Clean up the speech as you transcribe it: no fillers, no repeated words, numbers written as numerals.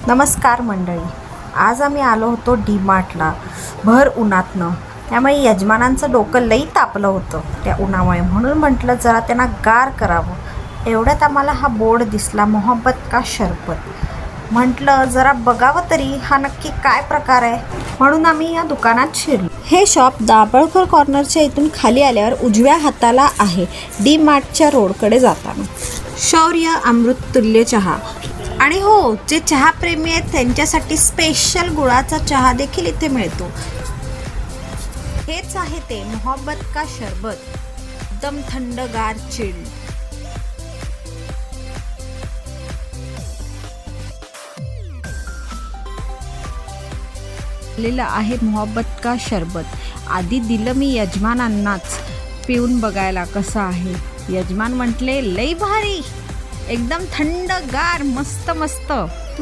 नमस्कार मंडळी. आज आम्ही आलो होतो डी मार्टला भर उन्हातनं. त्यामुळे यजमानांचं डोकं लई तापलं होतं त्या उन्हामुळे, म्हणून म्हटलं जरा त्यांना गार करावं. एवढ्यात आम्हाला हा बोर्ड दिसला, मोहब्बत का शरबत. म्हटलं जरा बघावं तरी हा नक्की काय प्रकार आहे, म्हणून आम्ही या दुकानात शिरलो. हे शॉप दाभोळकर कॉर्नरच्या इथून खाली आल्यावर उजव्या हाताला आहे, डी मार्टच्या रोडकडे जाताना. शौर्य अमृततुल्य चहा. आणि हो, जे चहा प्रेमी आहेत त्यांच्यासाठी स्पेशल गुळाचा चहा देखील इथे मिळतो. हेच आहे ते मोहब्बत का शरबत, एकदम थंडगार चिल्ड. लिहिलं आहे मोहब्बत का शरबत. आधी दिलं मी यजमानांनाच पिऊन बघायला कसं आहे. यजमान म्हटले लई भारी, एकदम थंडगार, मस्त मस्त.